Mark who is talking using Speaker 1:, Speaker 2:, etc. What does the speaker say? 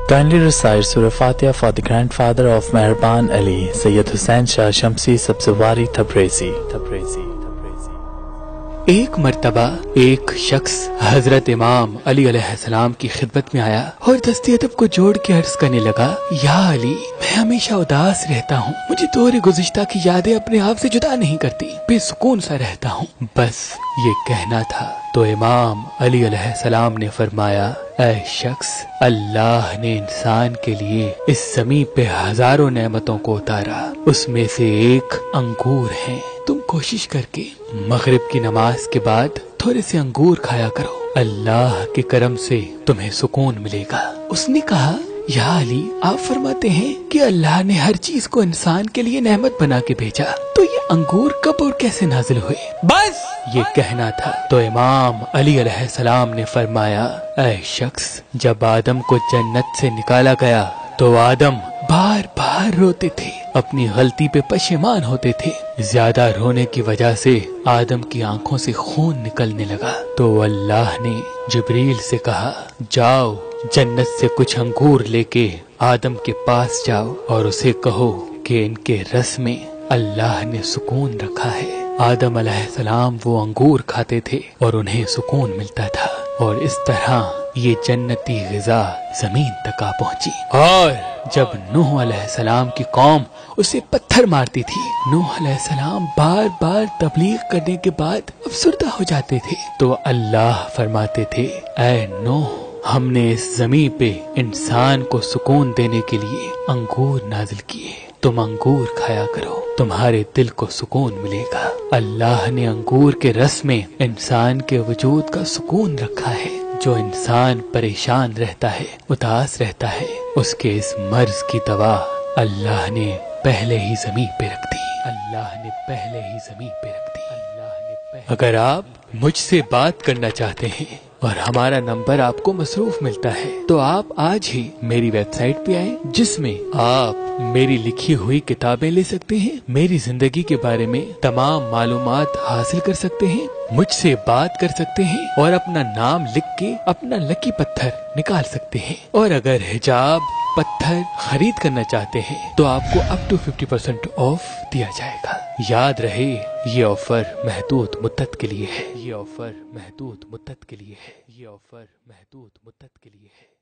Speaker 1: Kindly recite Surah Fatiha for the grandfather of Mehraban Ali, Sayyid Hussain Shah Shamsi Sabzwari Tabrizi.
Speaker 2: ایک مرتبہ ایک شخص حضرت امام علی علیہ السلام کی خدمت میں آیا اور دست ادب کو جوڑ کے عرض کرنے لگا، یا علی، میں ہمیشہ اداس رہتا ہوں، مجھے دور گزشتہ کی یادیں اپنے آپ سے جدا نہیں کرتی، بے سکون سا رہتا ہوں، بس یہ کہنا تھا۔ تو امام علی علیہ السلام نے فرمایا، اے شخص، اللہ نے انسان کے لیے اس زمین پہ ہزاروں نعمتوں کو اتارا، اس میں سے ایک انگور ہیں، تم کوشش کر کے مغرب کی نماز کے بعد تھوڑے سے انگور کھایا کرو، اللہ کے کرم سے تمہیں سکون ملے گا۔ اس نے کہا، یا علی، آپ فرماتے ہیں کہ اللہ نے ہر چیز کو انسان کے لیے نعمت بنا کے بھیجا، تو یہ انگور کب اور کیسے نازل ہوئے؟ بس یہ کہنا تھا۔ تو امام علی علیہ السلام نے فرمایا، اے شخص، جب آدم کو جنت سے نکالا گیا تو آدم بار بار روتے تھے، اپنی غلطی پہ پشیمان ہوتے تھے، زیادہ رونے کی وجہ سے آدم کی آنکھوں سے خون نکلنے لگا، تو اللہ نے جبریل سے کہا، جاؤ جنت سے کچھ انگور لے کے آدم کے پاس جاؤ اور اسے کہو کہ ان کے رس میں اللہ نے سکون رکھا ہے۔ آدم علیہ السلام وہ انگور کھاتے تھے اور انہیں سکون ملتا تھا، اور اس طرح یہ جنتی غذا زمین تک آ پہنچی۔ اور جب نوح علیہ السلام کی قوم اسے پتھر مارتی تھی، نوح علیہ السلام بار بار تبلیغ کرنے کے بعد افسردہ ہو جاتے تھے، تو اللہ فرماتے تھے، اے نوح، ہم نے اس زمین پہ انسان کو سکون دینے کے لیے انگور نازل کیے، تم انگور کھایا کرو، تمہارے دل کو سکون ملے گا۔ اللہ نے انگور کے رس میں انسان کے وجود کا سکون رکھا ہے۔ جو انسان پریشان رہتا ہے، اداس رہتا ہے، اس کے اس مرض کی دوا اللہ نے پہلے ہی زمین پہ رکھ دی، اللہ نے پہلے ہی زمین پہ رکھ دی، اللہ نے پہلے۔ اگر آپ مجھ سے بات کرنا چاہتے ہیں اور ہمارا نمبر آپ کو مصروف ملتا ہے تو آپ آج ہی میری ویب سائٹ پہ آئیں، جس میں آپ میری لکھی ہوئی کتابیں لے سکتے ہیں، میری زندگی کے بارے میں تمام معلومات حاصل کر سکتے ہیں، مجھ سے بات کر سکتے ہیں اور اپنا نام لکھ کے اپنا لکی پتھر نکال سکتے ہیں۔ اور اگر حجاب پتھر خرید کرنا چاہتے ہیں تو آپ کو up to 50% آف دیا جائے گا۔ یاد رہے، یہ آفر محدود مدت کے لیے ہے، یہ آفر محدود مدت کے لیے ہے، یہ آفر محدود مدت کے لیے ہے۔